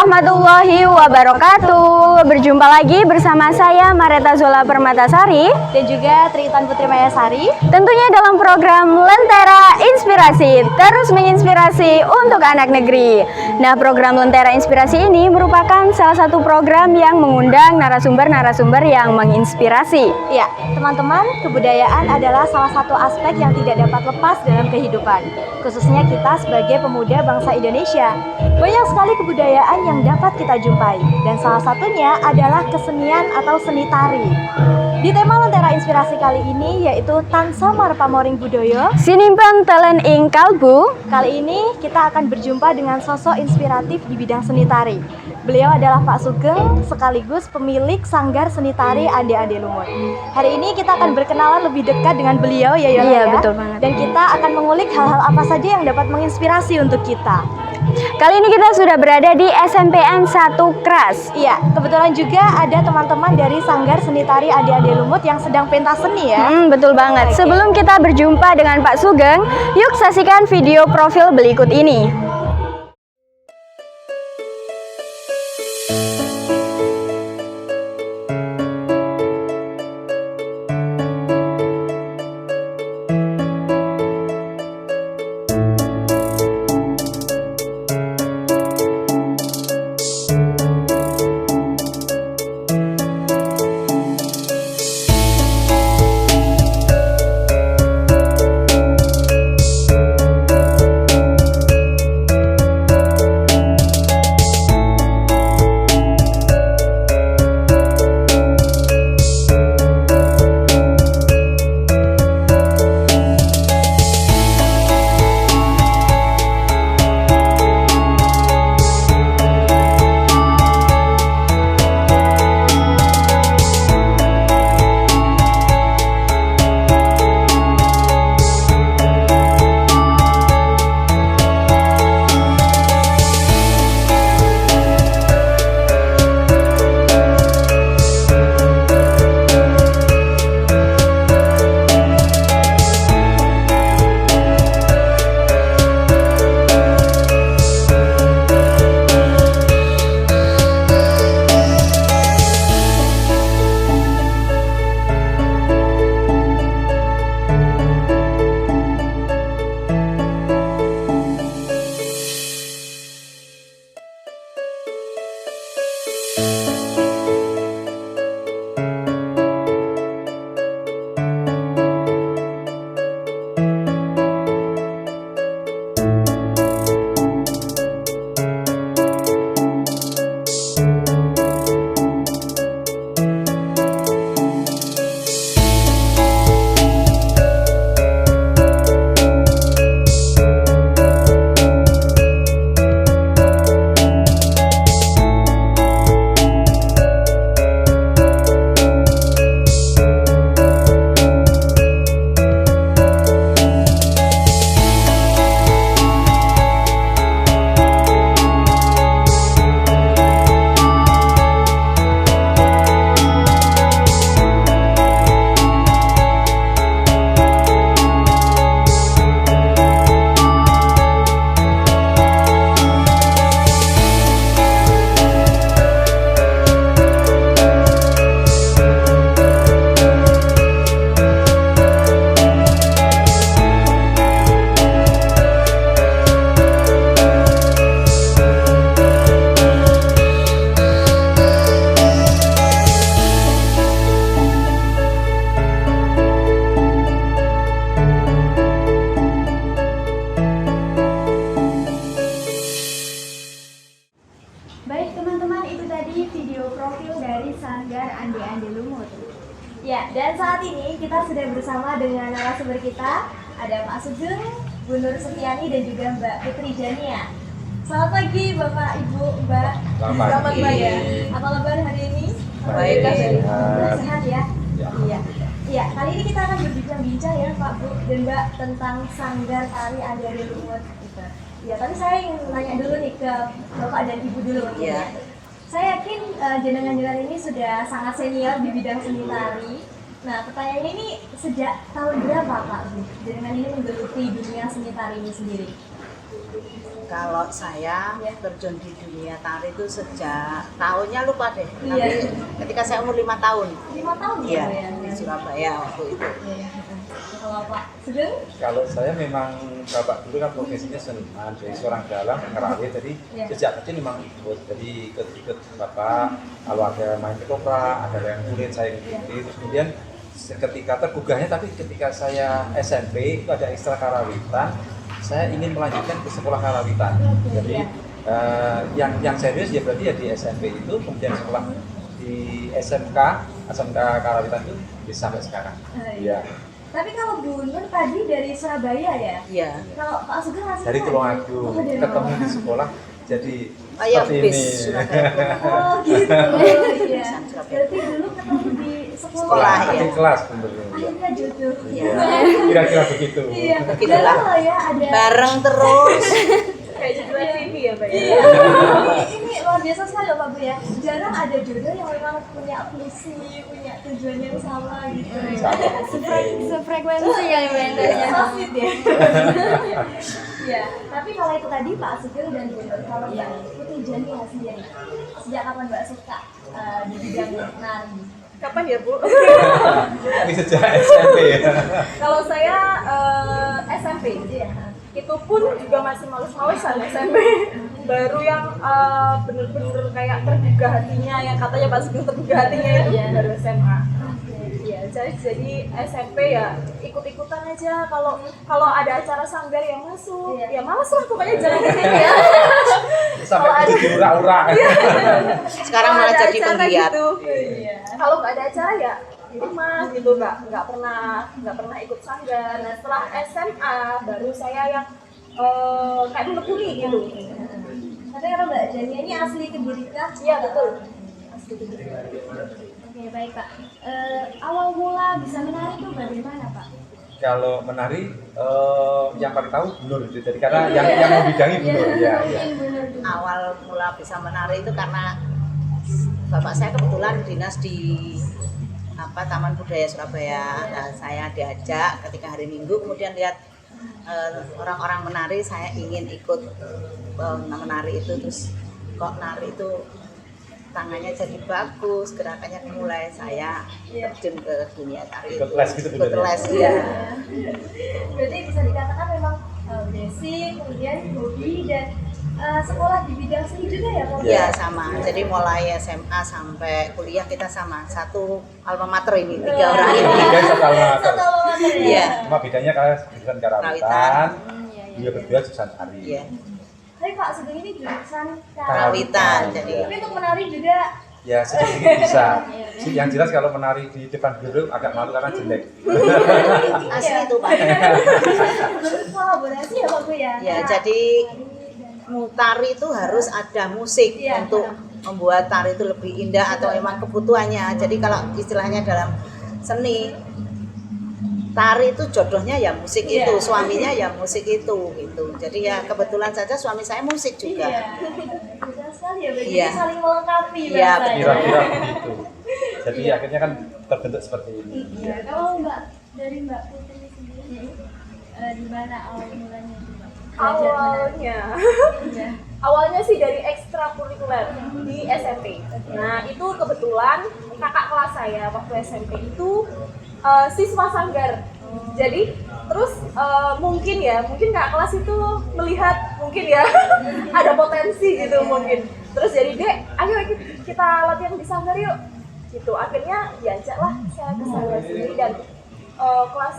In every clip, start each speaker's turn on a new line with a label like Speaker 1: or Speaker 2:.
Speaker 1: warahmatullahi wabarakatuh. Berjumpa lagi bersama saya Mareta Zola Permatasari
Speaker 2: dan juga Tritan Putri Mayasari.
Speaker 1: Tentunya dalam program Lentera Inspirasi, terus menginspirasi untuk anak negeri. Nah, program Lentera Inspirasi ini merupakan salah satu program yang mengundang narasumber-narasumber yang menginspirasi.
Speaker 2: Ya, teman-teman, kebudayaan adalah salah satu aspek yang tidak dapat lepas dalam kehidupan, khususnya kita sebagai pemuda bangsa Indonesia. Banyak sekali kebudayaan yang dapat kita jumpai, dan salah satunya adalah kesenian atau seni tari. Di tema Lentera Inspirasi kali ini yaitu Tan Samar Pamoring Budoyo
Speaker 1: Sinimpen Talent ing Kalbu.
Speaker 2: Kali ini kita akan berjumpa dengan sosok inspiratif di bidang seni tari. Beliau adalah Pak Sugeng, sekaligus pemilik Sanggar Seni Tari Ande-Ande Lumut. Hari ini kita akan berkenalan lebih dekat dengan beliau ya Yola.
Speaker 1: Iya, betul banget.
Speaker 2: Dan kita akan mengulik hal-hal apa saja yang dapat menginspirasi untuk kita.
Speaker 1: Kali ini kita sudah berada di SMPN 1 Kras.
Speaker 2: Iya, kebetulan juga ada teman-teman dari Sanggar Seni Tari Ande-Ande Lumut yang sedang pentas seni ya.
Speaker 1: Betul banget.
Speaker 2: Oke.
Speaker 1: Sebelum kita berjumpa dengan Pak Sugeng, yuk saksikan video profil berikut ini.
Speaker 2: Baik teman-teman, itu tadi video profil dari Sanggar Ande-Ande Lumut. Ya, dan saat ini kita sudah bersama dengan narasumber kita. Ada Pak Sugeng, Bu Nur Setiani, dan juga Mbak Putri Jania. Selamat pagi Bapak, Ibu, Mbak.
Speaker 3: Selamat
Speaker 2: pagi.
Speaker 3: ya.
Speaker 2: Apa kabar hari ini?
Speaker 3: Baik,
Speaker 2: Sehat ya? Iya. Iya, kali ini kita akan berbincang-bincang ya Pak, Bu, dan Mbak tentang Sanggar Tari Ande-Ande Lumut. Gitu. Ya, tapi saya ingin nanya dulu nih ke Bapak dan Ibu dulu.
Speaker 3: Iya.
Speaker 2: Saya yakin jenengan-jenengan ini sudah sangat senior di bidang seni tari. Nah, pertanyaannya ini sejak tahun berapa Pak jenengan ini menggeluti dunia seni tari ini sendiri?
Speaker 3: Kalau saya terjun di dunia tari itu sejak tahunnya lupa deh, tapi ketika saya umur 5 tahun.
Speaker 2: 5 tahun
Speaker 3: Iya,
Speaker 2: ya?
Speaker 3: di Surabaya waktu itu.
Speaker 2: Kalau Pak Sugeng?
Speaker 4: Kalau saya memang bapak dulu kan profesinya seniman, jadi seorang dalang ngerawat, jadi sejak kecil memang ikut, jadi ikut bapak. Kalau ada main ketoprak, ada yang kulit saya ikuti. Terus kemudian ketika tergugahnya, tapi ketika saya SMP itu ada ekstra karawitan, saya ingin melanjutkan ke sekolah karawitan. Jadi yang serius ya berarti ya di SMP itu, kemudian sekolah di SMK Karawitan itu bisa sampai sekarang. Iya.
Speaker 2: Tapi kalau Bu Nur tadi dari Surabaya ya?
Speaker 3: Iya.
Speaker 2: Kalau Pak Sugeng asli
Speaker 4: Dari Tulungagung, ketemu di sekolah, jadi
Speaker 3: Ayam
Speaker 4: seperti
Speaker 3: bis
Speaker 4: ini.
Speaker 3: Surabaya.
Speaker 2: Oh gitu, iya. Berarti dulu ketemu di sekolah
Speaker 3: Sekolah,
Speaker 2: ya?
Speaker 4: Di kelas bener-bener.
Speaker 2: Akhirnya jodoh.
Speaker 3: Iya.
Speaker 4: Kira-kira begitu.
Speaker 2: Iya,
Speaker 3: Begitulah.
Speaker 2: jarang loh ya ada.
Speaker 3: Bareng terus.
Speaker 2: Kayak judul TV ya Pak ya? Ini luar biasa sekali loh Pak Bu ya. Jarang ada jodoh yang memang punya visi, punya tujuan yang sama gitu.
Speaker 1: Sefrekuensi kali mentornya.
Speaker 2: So sweet ya. Iya, tapi kalau itu tadi Pak Sugeng dan Bu Nur, kalau Mbak Putri Jania sendiri, sejak kapan Mbak suka di bidang nari?
Speaker 5: Kapan ya Bu?
Speaker 4: Ini sejak SMP ya.
Speaker 5: Kalau saya SMP, itu pun juga masih males-malesan SMP. Baru yang bener-bener kayak tergugah hatinya, yang katanya Pak Sugeng tergugah hatinya itu baru SMA. Iya, jadi SMP ya ikut-ikutan aja. Kalau ada acara sanggar yang masuk, ya males lah pokoknya jalan ke sini ya.
Speaker 4: Sampai
Speaker 5: Kalau
Speaker 4: jadi ura-ura.
Speaker 3: Sekarang
Speaker 5: Kalau
Speaker 3: malah
Speaker 5: ada
Speaker 3: jadi
Speaker 5: acara
Speaker 3: penggiat.
Speaker 5: gitu. Kalau nggak ada acara ya di rumah gitu, nggak pernah ikut sanggar. Nah setelah SMA baru saya yang kayak menekuni gitu.
Speaker 2: Tapi kalau Mbak Jania ini asli Kediri kah?
Speaker 5: Iya betul.
Speaker 2: Asli Kediri. Oke baik Pak. Awal mula bisa menari itu bagaimana Pak?
Speaker 4: Kalau menari, yang paling tahu Bu Nur, jadi karena yang membidangi Bu Nur. Ya.
Speaker 3: Awal mula bisa menari itu karena bapak saya kebetulan dinas di Taman Budaya Surabaya. Nah, saya diajak ketika hari Minggu, kemudian lihat orang-orang menari, saya ingin ikut menari itu. Terus kok nari itu tangannya jadi bagus, gerakannya mulai saya terjun ke dunia tari.
Speaker 4: Ikut les gitu,
Speaker 3: Ikut
Speaker 4: bener ya?
Speaker 3: les, ya.
Speaker 2: Berarti bisa dikatakan memang basic, kemudian hobi dan sekolah di bidang seni juga ya Pak?
Speaker 3: Ya sama, jadi mulai SMA sampai kuliah kita sama, satu alma mater ini, 3 orang ini.
Speaker 4: Tiga satu alma-mater.
Speaker 2: Satu alma mater ya?
Speaker 3: Iya.
Speaker 4: Cuma bedanya kalian jurusan karawitan, dia berdua jurusan tari.
Speaker 3: Iya.
Speaker 2: Tapi Pak Sugeng ini jurusan
Speaker 3: Karawitan, jadi
Speaker 2: Tapi untuk menari juga
Speaker 4: Ya sedikit bisa. Yang jelas kalau menari di depan guru agak malu karena jelek.
Speaker 3: asli itu Pak.
Speaker 2: berkolaborasi ya Pak Bu ya?
Speaker 3: Ya,
Speaker 2: Nah,
Speaker 3: jadi tari itu harus ada musik
Speaker 2: Iya.
Speaker 3: untuk membuat tari itu lebih indah atau emang kebutuhannya. Jadi kalau istilahnya dalam seni, tari itu jodohnya ya musik itu, suaminya ya musik itu gitu. Jadi ya kebetulan saja suami saya musik juga.
Speaker 2: Iya. Betul sekali ya, berarti
Speaker 3: Iya.
Speaker 2: saling melengkapi
Speaker 3: Iya,
Speaker 2: bahasanya.
Speaker 4: Kira-kira begitu. Jadi akhirnya kan terbentuk seperti ini.
Speaker 2: Iya, kalau dari Mbak Putri sendiri, di mana awal mulanya itu, Mbak? Belajar menari?
Speaker 5: Awalnya sih dari ekstrakurikuler di SMP. Nah itu kebetulan kakak kelas saya waktu SMP itu siswa sanggar. Jadi terus mungkin kakak kelas itu melihat mungkin ya ada potensi gitu mungkin. Terus jadi Dek, ayo kita latihan di sanggar yuk. Gitu akhirnya diajaklah saya ke sanggar sendiri dan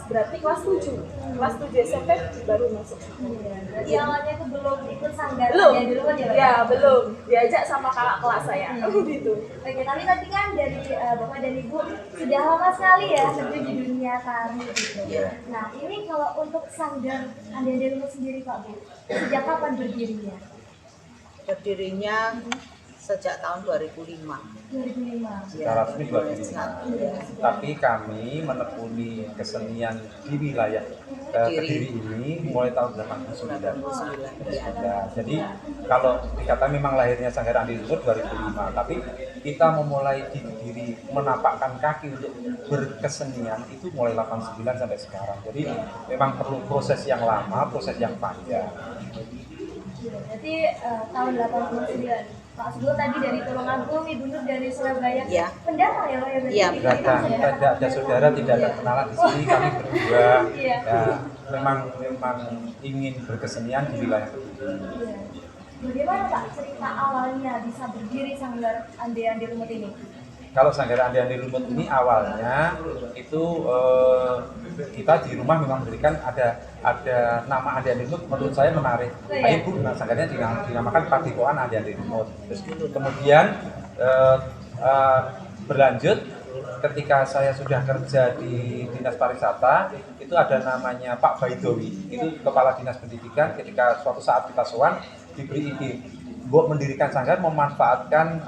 Speaker 5: berarti kelas 7 SMP baru masuk.
Speaker 2: Berarti awalnya itu belum ikut sanggar
Speaker 5: Belum,
Speaker 2: ya dulu kan ya Mbak?
Speaker 5: ya belum diajak sama kakak kelas saya. Gitu.
Speaker 2: Oke, tapi tadi kan dari Bapak dan Ibu sudah lama sekali ya terjun di dunia tari gitu. Nah, ini kalau untuk sanggar Anda dulu sendiri Pak Bu, sejak kapan berdirinya?
Speaker 3: Berdirinya sejak tahun 2005.
Speaker 2: 2005.
Speaker 4: Secara resmi 2005.
Speaker 3: Ya.
Speaker 4: Tapi kami menekuni kesenian di wilayah Kediri ini mulai tahun 89. Ya, jadi kalau dikatakan memang lahirnya Sanggar Andi Lumut 2005, tapi kita memulai di Kediri menapakkan kaki untuk berkesenian itu mulai 89 sampai sekarang. Jadi memang perlu proses yang lama, proses yang panjang.
Speaker 2: Berarti tahun 89. Pak Sugeng tadi dari Tulungagung, Ibu Nur dari Surabaya.
Speaker 3: Iya.
Speaker 2: Pendatang ya Pak ya? Berarti?
Speaker 3: Iya,
Speaker 4: Datang, tidak ada saudara, tidak ada kenalan di sini, kami berdua.
Speaker 2: Iya.
Speaker 4: Ya, memang ingin berkesenian di wilayah Kediri.
Speaker 2: Iya. Bagaimana Pak cerita awalnya bisa berdiri Sanggar Andi Lumut ini?
Speaker 4: Kalau Sanggar Andi Lumut ini awalnya itu kita di rumah memang memberikan ada nama Andi Lumut, menurut saya menarik. Ayo Bu, nah, sanggarnya dinamakan Padepokan Andi Lumut. Terus kemudian berlanjut ketika saya sudah kerja di Dinas Pariwisata, itu ada namanya Pak Baidowi, itu Kepala Dinas Pendidikan. Ketika suatu saat kita sowan diberi ide buat mendirikan sanggar memanfaatkan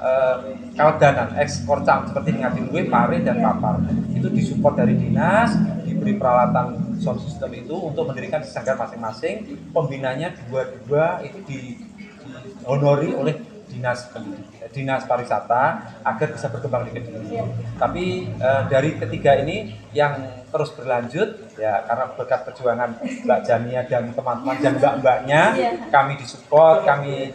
Speaker 4: kawedanan ekskorcam seperti ngadilwe, pare dan papar. Itu disupport dari dinas, diberi peralatan sound system itu untuk mendirikan sanggar masing-masing. Pembinanya dua itu dihonori oleh dinas pariwisata agar bisa berkembang di Kediri. Tapi dari ketiga ini yang terus berlanjut ya karena berkat perjuangan Mbak Jania dan teman-teman dan mbak-mbaknya, kami disupport, kami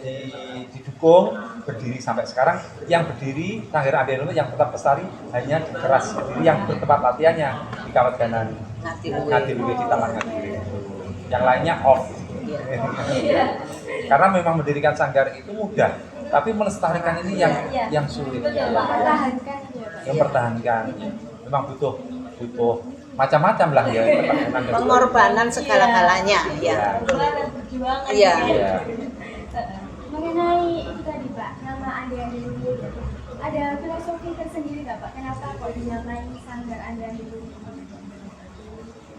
Speaker 4: didukung berdiri sampai sekarang. Yang berdiri Sanggar Andi Lumut yang tetap lestari hanya di Keras Kediri yang bertempat latihannya di Kawedanan Ngadiluwe di Taman Ngadiluwe. Yang lainnya off. Karena memang mendirikan sanggar itu mudah, tapi melestarikan ini yang sulit. Mempertahankan. Memang butuh macam-macam lah ya.
Speaker 3: Pengorbanan segala-galanya. Ya. Iya.
Speaker 2: Mengenai itu tadi Pak, nama Andi Lumut, ada filosofi tersendiri nggak Pak? Kenapa kok dinamai Sanggar Andi Lumut?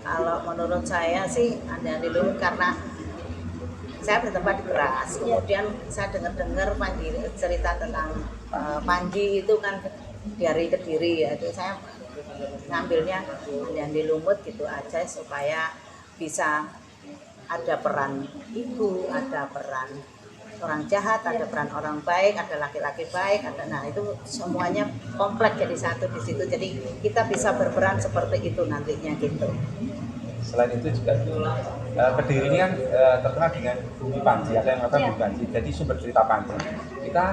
Speaker 3: Kalau menurut saya sih Andi Lumut karena saya bertempat di Keras, kemudian saya dengar Panji cerita tentang Panji itu kan dari Kediri ya, itu saya ngambilnya Andi Lumut gitu aja supaya bisa ada peran ibu, ada peran orang jahat, ada peran orang baik, ada laki-laki baik, nah itu semuanya kompleks jadi satu di situ, jadi kita bisa berperan seperti itu nantinya gitu.
Speaker 4: Selain itu juga Kediri ini kan terkenal dengan bumi Panji, ada yang mengatakan bumi Panji, jadi sumber cerita Panji. Kita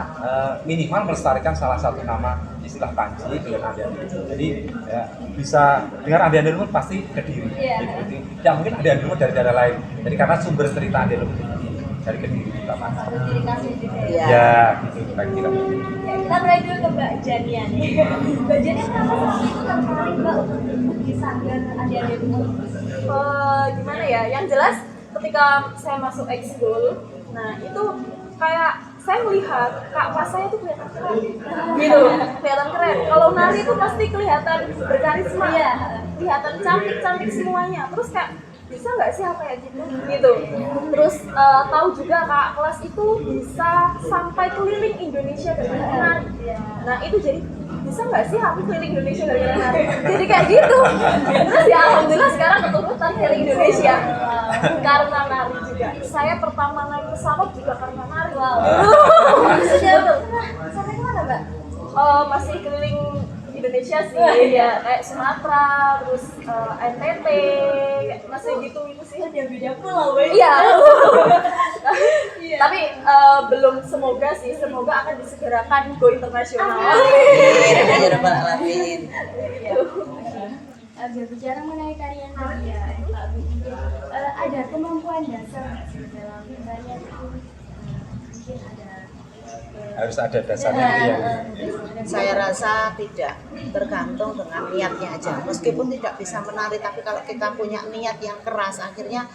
Speaker 4: minimal melestarikan salah satu nama istilah Panji dengan Andi Lumut. Jadi bisa dengan Andi Lumut pasti Kediri. Jadi, ya mungkin Andi Lumut dari daerah lain. Jadi karena sumber cerita Andi Lumut dari Kediri kita masuk. Ya, gitu kira-kira.
Speaker 2: Kita mulai dulu ke Mbak Jania nih. Mbak Jania kenapa saat itu tertarik Mbak untuk di Sanggar Andi Lumut?
Speaker 5: Gimana ya? Yang jelas ketika saya masuk ekskul, nah itu kayak saya melihat kak pas saya tuh kelihatan keren, gitu, kelihatan keren. Kalau nari itu pasti kelihatan berkarisma, kelihatan cantik semuanya. Terus kayak bisa nggak sih apa kayak gitu. Terus tahu juga kak kelas itu bisa sampai keliling Indonesia dengan nari. Nah itu jadi bisa nggak sih aku keliling Indonesia gara-gara nari? Jadi kayak gitu. Terus ya alhamdulillah sekarang keturutan keliling Indonesia karena nari juga. Saya pertama naik pesawat juga karena nari.
Speaker 2: Sampai kemana Mbak?
Speaker 5: Masih keliling Indonesia sih, ya kayak Sumatera, terus NTT, masih gitu itu sih.
Speaker 2: Beda pulau Mbak.
Speaker 5: Iya. Tapi belum, semoga akan disegerakan go internasional.
Speaker 3: Ya Rabbal Alamin.
Speaker 2: Berbicara mengenai tarian tadi ya, ada kemampuan dasar nggak sih dalam tarian itu? Mungkin ada
Speaker 4: Harus ada dasarnya itu ya.
Speaker 3: Saya rasa tidak, tergantung dengan niatnya aja. Meskipun tidak bisa menari, tapi kalau kita punya niat yang keras, akhirnya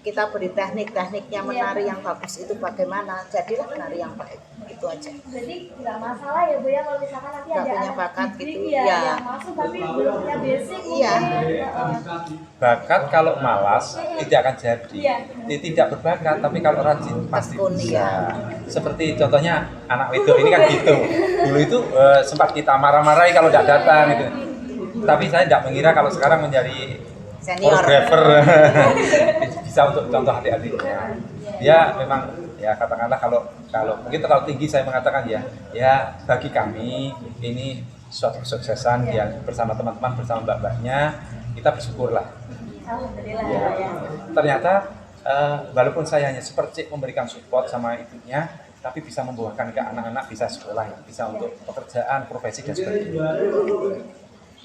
Speaker 3: kita beri tekniknya menari yang bagus itu bagaimana, jadilah menari yang baik. itu aja.
Speaker 2: Berarti nggak masalah ya Bu ya kalau misalkan nanti
Speaker 3: Nggak
Speaker 2: ada
Speaker 3: punya
Speaker 2: anak
Speaker 3: bakat
Speaker 2: didik
Speaker 3: gitu,
Speaker 2: ya,
Speaker 3: ya.
Speaker 2: yang masuk tapi belum punya basic
Speaker 3: Iya.
Speaker 2: mungkin.
Speaker 4: Bakat kalau malas tidak akan jadi.
Speaker 2: Iya.
Speaker 4: Tidak berbakat, tapi kalau rajin pasti
Speaker 3: Tekun,
Speaker 4: bisa.
Speaker 3: iya.
Speaker 4: Seperti contohnya anak wedok ini kan gitu. Dulu itu sempat kita marah-marahi kalau tidak datang gitu. Tapi saya tidak mengira kalau sekarang menjadi
Speaker 3: Senior.
Speaker 4: koreografer bisa untuk contoh adik-adiknya. Ya memang ya katakanlah kalau mungkin terlalu tinggi saya mengatakan ya bagi kami ini suatu kesuksesan yang bersama teman-teman bersama mbak-mbaknya kita bersyukurlah.
Speaker 2: Alhamdulillah
Speaker 4: Ya,
Speaker 2: ya.
Speaker 4: ternyata walaupun saya hanya seperti memberikan support sama ibunya, tapi bisa membuahkan ke anak-anak bisa sekolah, bisa untuk pekerjaan, profesi dan sebagainya.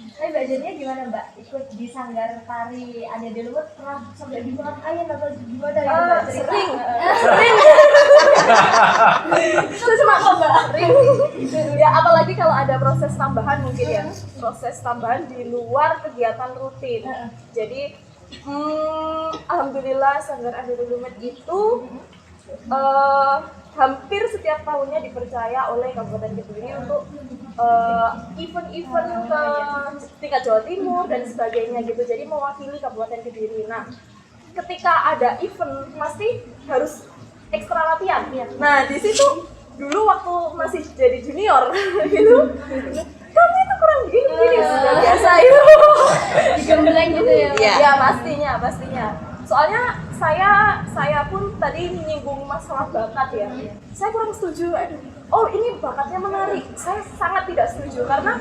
Speaker 2: Tapi Mbak Jania gimana Mbak? Ikut di sanggar tari Anya Delaware pernah sampai dimarahin atau gimana gitu Mbak? Cerita.
Speaker 5: Sering. Itu cuma sering. Ya apalagi kalau ada proses tambahan mungkin ya, proses tambahan di luar kegiatan rutin. Jadi alhamdulillah Sanggar Anya Delaware itu hampir setiap tahunnya dipercaya oleh Kabupaten Kediri untuk event-event ke tingkat Jawa Timur dan sebagainya gitu. Jadi mewakili Kabupaten Kediri. Nah, ketika ada event pasti harus ekstra latihan. Nah, di situ dulu waktu masih jadi junior gitu, kamu itu kurang gini sudah biasa itu.
Speaker 2: Digembleng gitu ya.
Speaker 3: Iya.
Speaker 5: Ya pastinya. Soalnya saya pun tadi menyinggung masalah bakat ya. Saya kurang setuju. Oh ini bakatnya menarik. Saya sangat tidak setuju karena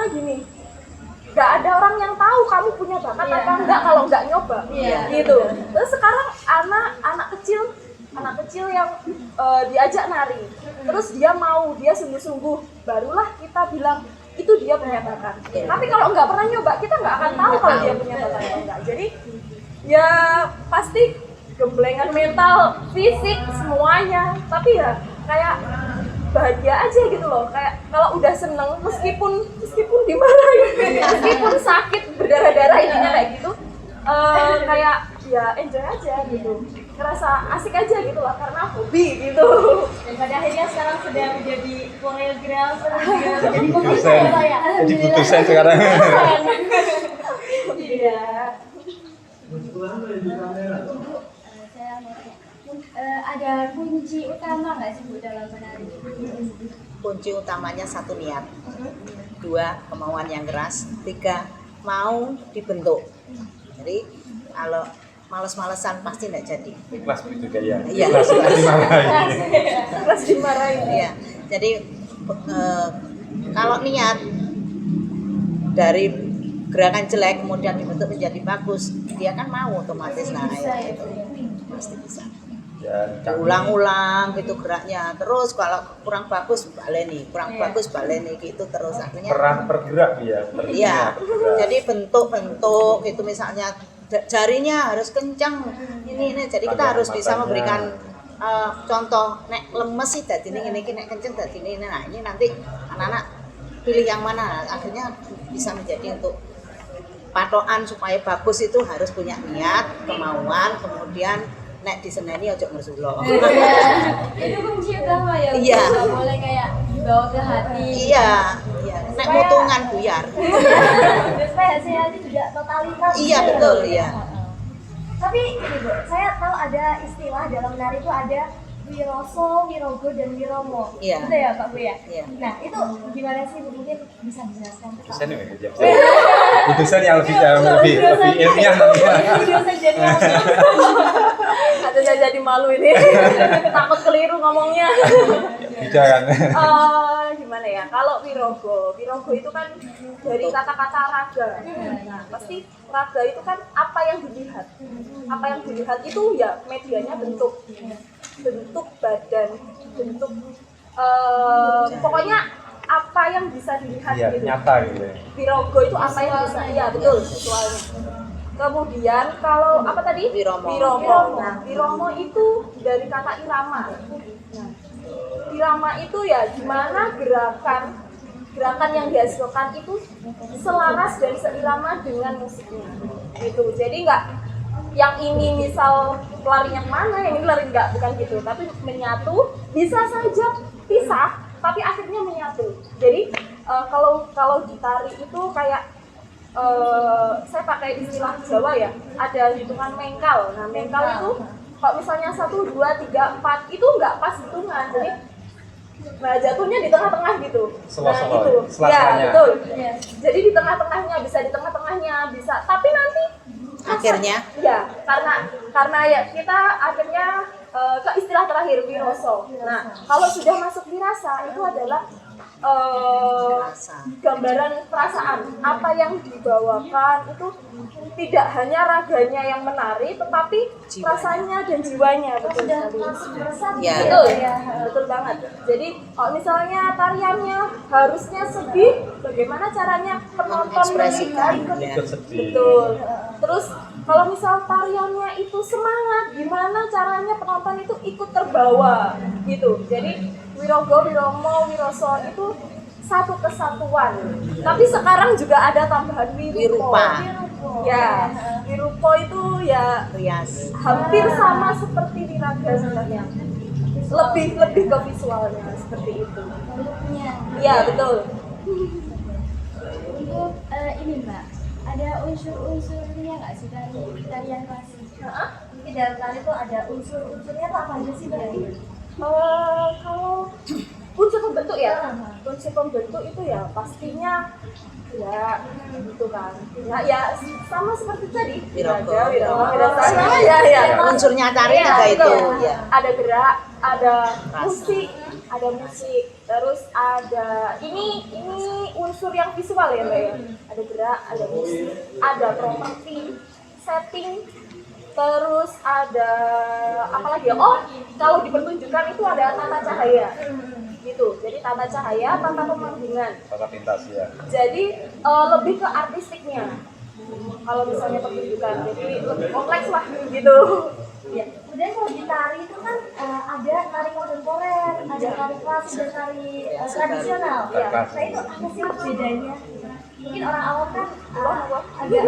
Speaker 5: gini, nggak ada orang yang tahu kamu punya bakat apa enggak kalau nggak nyoba. Gitu. Terus sekarang anak kecil yang diajak nari, terus dia sungguh-sungguh, barulah kita bilang itu dia punya bakat. Tapi kalau nggak pernah nyoba, kita nggak akan tahu kalau dia punya bakat atau enggak. Jadi ya pasti gemblengan mental, fisik semuanya. Tapi ya kayak bahagia aja gitu loh. Kayak kalau udah seneng meskipun dimarahin, meskipun sakit berdarah-darah intinya kayak gitu. Kayak ya enjoy aja gitu. Ngerasa asik aja gitu lah karena hobi gitu.
Speaker 2: Dan pada akhirnya sekarang sedang menjadi koreografer, jadi
Speaker 4: Dosen.
Speaker 2: ya.
Speaker 4: Jadi butuh saya sekarang.
Speaker 2: Iya.
Speaker 6: Saya mau tanya, ada kunci utama nggak sih Bu dalam menari?
Speaker 3: Kunci utamanya satu niat, dua kemauan yang keras, tiga mau dibentuk. Jadi kalau males-malesan pasti tidak jadi.
Speaker 4: Ikhlas begitu kayak.
Speaker 3: Iya.
Speaker 4: Ikhlas dimarahin.
Speaker 5: Terus dimarahin.
Speaker 3: Iya. Jadi kalau niat dari gerakan jelek kemudian dibentuk menjadi bagus, dia kan mau otomatis naik gitu. Pasti bisa.
Speaker 4: Ya,
Speaker 3: Ulang-ulang gitu geraknya. Terus kalau kurang bagus baleni, kurang bagus baleni gitu terus akhirnya.
Speaker 4: peran bergerak dia.
Speaker 3: Iya. Jadi bentuk-bentuk itu misalnya jarinya harus kencang ini. Jadi kita harus bisa memberikan contoh nek lemes sih dadi ini nek kenceng dadi ini. Nah, ini nanti anak-anak pilih yang mana. Akhirnya bisa menjadi untuk patokan supaya bagus itu harus punya niat, kemauan, kemudian nek diseneni ojo mersulo.
Speaker 6: Itu kunci utama ya Bu?
Speaker 3: Iya.
Speaker 6: Nggak boleh kayak dibawa ke hati.
Speaker 3: Iya. Nek mutungan buyar.
Speaker 2: Supaya hasilnya tidak totalitas.
Speaker 3: Iya betul, iya.
Speaker 2: Tapi ini Bu, saya tahu ada istilah dalam menari itu ada wiroso, wirogo, dan wiromo.
Speaker 3: Iya.
Speaker 2: Itu ya Pak Bu ya?
Speaker 3: Iya.
Speaker 2: Nah itu gimana sih Bu? Mungkin bisa dijelaskan ke
Speaker 4: Dosen ini dosen yang lebih ilmiah nantinya.
Speaker 2: Dosen jadi
Speaker 5: Ada jadi malu ini. Takut keliru ngomongnya.
Speaker 4: Beda kan.
Speaker 5: Gimana ya? Kalau wirogo itu kan dari kata-kata raga. Nah, pasti raga itu kan apa yang dilihat. Apa yang dilihat itu ya medianya bentuk badan, bentuk pokoknya apa yang bisa dilihat
Speaker 4: Iya,
Speaker 5: gitu.
Speaker 4: nyata gitu.
Speaker 5: Wirogo itu apa yang bisa, iya betul visualnya. Kemudian kalau apa tadi?
Speaker 3: Wiromo.
Speaker 5: Nah, wiromo itu dari kata irama. Nah, irama itu ya gimana gerakan yang dihasilkan itu selaras dan seirama dengan musiknya. Gitu. Jadi nggak yang ini misal lari yang mana, yang ini lari enggak, bukan gitu. Tapi menyatu bisa saja pisah tapi akhirnya menyatu. Jadi kalau di tari itu kayak saya pakai istilah Jawa ya, ada hitungan mengkal. Nah mengkal itu kalau misalnya 1, 2, 3, 4 itu nggak pas hitungan, jadi nah jatuhnya di tengah-tengah gitu. Nah itu ya betul. Jadi di tengah-tengahnya, bisa di tengah-tengahnya bisa, tapi nanti
Speaker 3: Akhirnya
Speaker 5: ya karena ya kita akhirnya ke istilah terakhir wiroso. Nah kalau sudah masuk wirasa itu adalah gambaran perasaan, apa yang dibawakan itu tidak hanya raganya yang menari, tetapi rasanya dan jiwanya. Betul sekali.
Speaker 3: Ya.
Speaker 5: Betul banget. Jadi kalau misalnya tariannya harusnya sedih, bagaimana caranya penonton
Speaker 3: mengekspresikan,
Speaker 5: ikut
Speaker 3: ya.
Speaker 5: betul. Terus kalau misal tariannya itu semangat, gimana caranya penonton itu ikut terbawa gitu. Jadi Wirogo, Wiromo, Wiroso itu satu kesatuan. Tapi sekarang juga ada tambahan
Speaker 3: Wirupa.
Speaker 5: Ya, Wirupo itu ya
Speaker 3: rias.
Speaker 5: hampir sama seperti Wiraga sebenarnya. Lebih ke visualnya seperti itu.
Speaker 6: Bentuknya.
Speaker 5: Iya, betul.
Speaker 6: Untuk ini Mbak, ada unsur-unsurnya nggak sih dari tarian klasik?
Speaker 2: Mungkin dalam tari itu ada unsur-unsurnya tuh apa aja sih Mbak?
Speaker 5: Kalau unsur pembentuk ya, unsur pembentuk itu ya pastinya ya gitu kan. Ya sama seperti tadi.
Speaker 3: Wirogo.
Speaker 5: Sama ya.
Speaker 3: Unsurnya tari
Speaker 5: Iya,
Speaker 3: juga itu.
Speaker 5: betul.
Speaker 3: Ya.
Speaker 5: Ada gerak, ada
Speaker 3: Rasa.
Speaker 5: musik, terus ada ini unsur yang visual ya Mbak ya. Ada gerak, ada musik, ada properti, setting, terus ada apa lagi ya? Oh, kalau di pertunjukan itu ada tata cahaya. Gitu. Jadi tata cahaya, tata pemanggungan.
Speaker 4: Tata pintas ya.
Speaker 5: Jadi lebih ke artistiknya. Kalau misalnya pertunjukan, jadi lebih kompleks lah gitu.
Speaker 2: Ya. Kemudian kalau di tari itu kan ada tari kontemporer, ada tari klasik dan tari tradisional.
Speaker 4: Tari klasik.
Speaker 2: Nah itu apa sih bedanya? Mungkin orang awam kan agak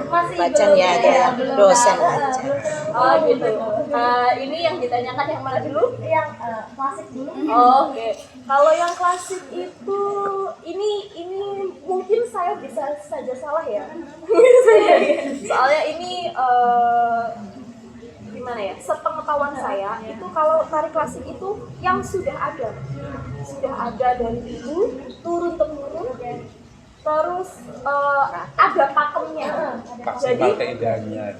Speaker 2: masih
Speaker 3: Bacan
Speaker 2: belum
Speaker 3: ya, ada
Speaker 2: belum
Speaker 3: dosen
Speaker 2: tahu,
Speaker 3: baca.
Speaker 2: belum tahu.
Speaker 5: Oh gitu. Ini yang ditanyakan yang mana dulu?
Speaker 2: Yang klasik dulu.
Speaker 5: Oh, oke. Kalau yang klasik itu ini mungkin saya bisa saja salah ya. Soalnya ini gimana ya? Sepengetahuan saya itu kalau tari klasik itu yang sudah ada dari dulu turun temurun. Terus ada pakemnya.
Speaker 4: Maksimal keindahannya.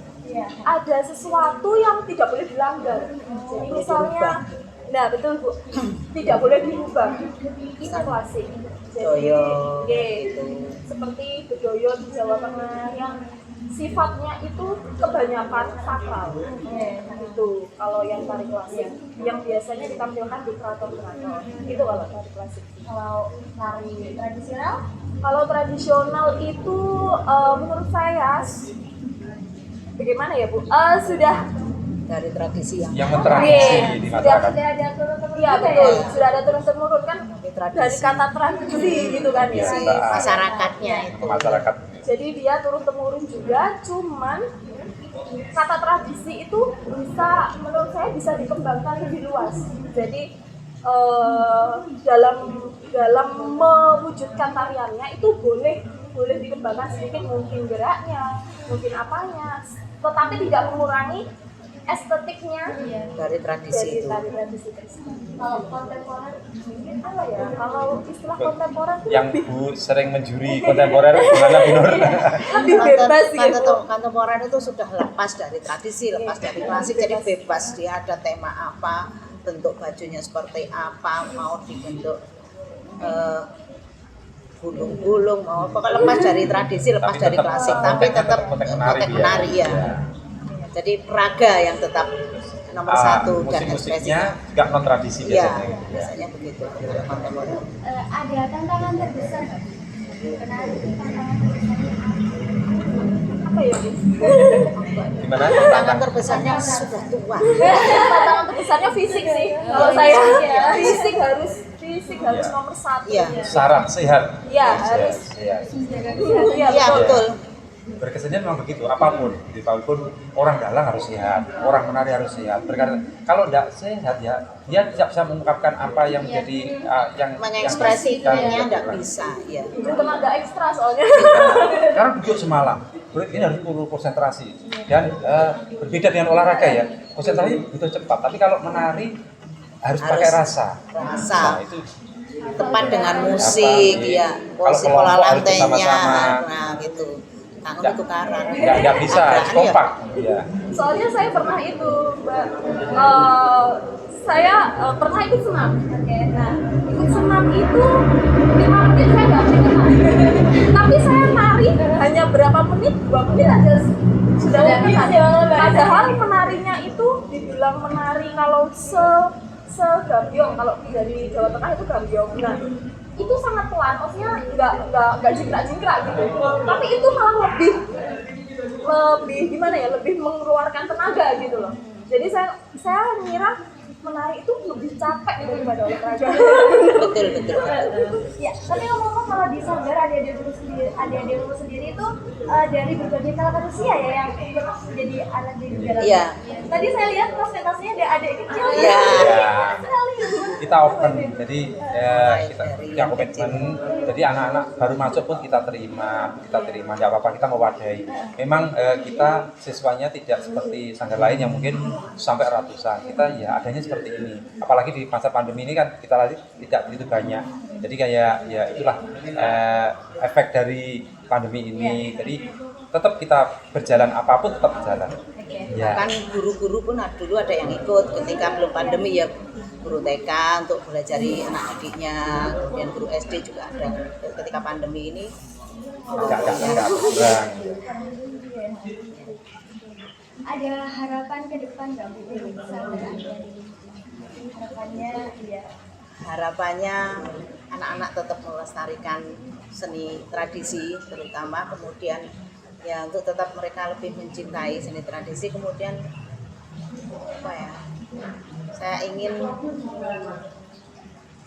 Speaker 5: Ada sesuatu yang tidak boleh dilanggar. Jadi misalnya, nah betul Bu, tidak boleh dirubah. Itu klasik. Jadi,
Speaker 3: Bedoyo,
Speaker 5: gitu. Seperti bedoyo di Jawa Tengah yang sifatnya itu kebanyakan sakral. Itu kalau yang tari klasik, yang biasanya ditampilkan di keraton-keraton. Itu kalau tari klasik.
Speaker 2: Kalau tari tradisional,
Speaker 5: Kalau tradisional itu menurut saya bagaimana ya Bu? Sudah
Speaker 3: Dari tradisi yang
Speaker 4: mentradisi di masyarakat.
Speaker 2: sudah ada turun-temurun
Speaker 5: iya
Speaker 2: juga
Speaker 5: betul,
Speaker 2: ya?
Speaker 5: sudah ada turun-temurun kan
Speaker 3: tradisi.
Speaker 5: dari kata tradisi gitu kan ya.
Speaker 3: Si masyarakatnya itu.
Speaker 4: Masyarakat.
Speaker 5: Jadi dia turun-temurun juga, cuman kata tradisi itu bisa menurut saya bisa dikembangkan lebih luas. Jadi dalam mewujudkan tariannya itu boleh dikembangkan sedikit, mungkin geraknya, mungkin apanya, tetapi tidak mengurangi estetiknya
Speaker 3: Dari tradisi
Speaker 5: dari
Speaker 3: itu.
Speaker 5: tari tradisi tersebut.
Speaker 2: Kalau kontemporer,
Speaker 5: Mungkin apa ya? Kalau istilah kontemporer itu
Speaker 4: Yang Bu sering menjuri kontemporer gimana Bu Nur?
Speaker 5: lebih bebas gitu.
Speaker 3: Kontemporer itu sudah lepas dari tradisi, lepas dari klasik, jadi bebas. Dia ada tema apa, bentuk bajunya seperti apa, mau dibentuk gulung-gulung, mau pokoknya lepas dari tradisi, lepas
Speaker 4: Tapi
Speaker 3: dari
Speaker 4: tetap
Speaker 3: klasik, tapi tetap
Speaker 4: konteks
Speaker 3: konteks menari ya. Jadi peraga yang tetap nomor satu dan
Speaker 4: musik-musiknya
Speaker 3: ekspresinya.
Speaker 4: juga non tradisi
Speaker 3: Iya,
Speaker 4: biasanya.
Speaker 3: biasanya begitu. Kalau kontemporer.
Speaker 6: Ada tantangan terbesar nggak? Penari tantangan terbesarnya
Speaker 5: Apa ya? Bu?
Speaker 4: Gimana?
Speaker 3: Tantangan terbesarnya sudah tua.
Speaker 5: Tantangan terbesarnya fisik sih. Kalau saya fisik harus
Speaker 4: Iya.
Speaker 5: nomor satu.
Speaker 3: Iya.
Speaker 4: Syarat sehat.
Speaker 5: Iya,
Speaker 4: Sehat,
Speaker 5: harus.
Speaker 4: sehat.
Speaker 5: Iya
Speaker 3: Iya
Speaker 5: betul.
Speaker 3: betul.
Speaker 4: berkesannya memang begitu, apapun orang dalang harus sehat, orang menari harus sehat. Kalau tidak sehat ya dia tidak bisa mengungkapkan apa yang menjadi
Speaker 3: mengekspresikannya tidak bisa ya.
Speaker 5: Itu tenaga ekstra soalnya.
Speaker 4: Karena duduk semalam, ini harus perlu konsentrasi dan berbeda dengan olahraga ya, konsentrasi butuh cepat, tapi kalau menari harus pakai rasa. Nah, itu
Speaker 3: tepat dengan musik ya, posisi pola lantainya, nah gitu. Tangan itu karan.
Speaker 4: Nggak bisa, kompak. Ya.
Speaker 5: Soalnya saya pernah itu, Mbak. Saya pernah ikut senam. Nah, ikut senam itu 5 menit saya nggak menang. Tapi saya nari hanya berapa menit, 2 menit aja sudah menang. Padahal menarinya itu dibilang menari kalau segambyong, kalau dari Jawa Tengah itu gambyong. Nah, itu sangat pelan, maksudnya nggak jingkrak gitu. Tapi itu malah lebih gimana ya, lebih mengeluarkan tenaga gitu loh. Jadi saya mengira menari itu lebih capek daripada olahraga.
Speaker 3: Betul.
Speaker 2: Ya, tapi ngomong-ngomong kalau di Sanggar adik-adik dulu sendiri itu dari berbagai kalangan usia ya yang ikut jadi anak di dalam.
Speaker 3: Iya.
Speaker 2: Tadi saya lihat presentasinya ada adik kecil.
Speaker 3: Iya.
Speaker 4: Kita open, jadi kita komitmen. Jadi anak-anak baru masuk pun kita terima, nggak apa-apa, kita mewadahi. Memang kita siswanya tidak seperti sanggar lain yang mungkin sampai ratusan. Kita ya adanya seperti ini. Apalagi di masa pandemi ini kan kita lagi tidak begitu banyak. Jadi kayak ya itulah efek dari pandemi ini. Jadi tetap kita berjalan, apapun tetap berjalan. Ya.
Speaker 3: Kan guru-guru pun dulu ada yang ikut ketika belum pandemi ya, guru TK untuk belajari anak adiknya, kemudian guru SD juga ada. Ketika pandemi ini
Speaker 4: Enggak kurang.
Speaker 6: Ada harapan ke depan nggak Bu? Harapannya ya.
Speaker 3: harapannya anak-anak tetap melestarikan seni tradisi terutama, kemudian ya untuk tetap mereka lebih mencintai seni tradisi, kemudian apa ya, saya ingin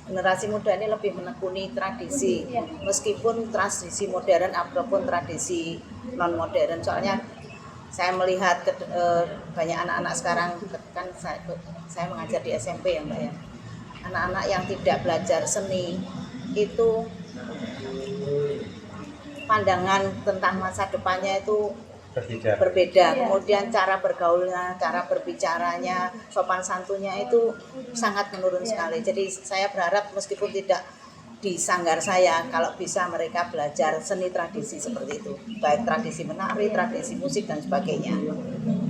Speaker 3: generasi muda ini lebih menekuni tradisi meskipun tradisi modern ataupun tradisi non modern. Soalnya saya melihat banyak anak-anak sekarang, kan saya mengajar di SMP ya Mbak ya, anak-anak yang tidak belajar seni itu pandangan tentang masa depannya itu berbeda. Kemudian cara bergaulnya, cara berbicaranya, sopan santunnya itu sangat menurun sekali. Jadi saya berharap meskipun tidak di sanggar saya, kalau bisa mereka belajar seni tradisi seperti itu, baik tradisi menari, tradisi musik dan sebagainya.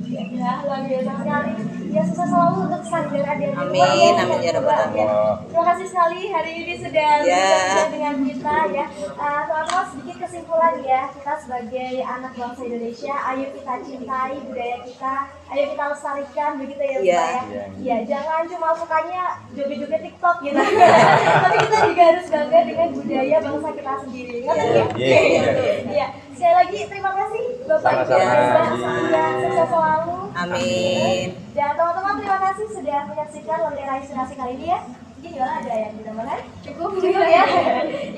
Speaker 2: Ya, luar biasa sekali. Ya, sukses selalu untuk sanggar adik-adik.
Speaker 3: Amin, amin ya rabbal alamin.
Speaker 2: Terima kasih sekali hari ini sudah berbincang dengan kita ya. Teman-teman, sedikit kesimpulan ya, kita sebagai anak bangsa Indonesia, ayo kita cintai budaya kita, ayo kita lestarikan, begitu ya Mbak ya. Ya, jangan cuma sukanya joget-joget TikTok gitu. Tapi kita juga harus bangga dengan budaya bangsa kita sendiri. Iya. Sekali lagi terima kasih Bapak Ibu sudah sukses selalu.
Speaker 3: Amin.
Speaker 2: Dan teman-teman terima kasih sudah menyaksikan Lentera Inspirasi kali ini ya. Jadi gimana, ada yang ditambahkan? Cukup ya.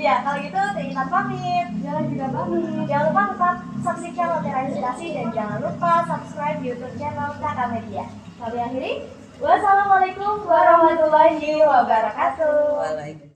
Speaker 2: Ya, kalau gitu Intan pamit, Jalan juga pamit. Jangan lupa tetap saksikan Lentera Inspirasi dan jangan lupa subscribe YouTube channel Kakak Media. Kami akhiri. Wassalamualaikum warahmatullahi wabarakatuh.
Speaker 3: Waalaikumsalam.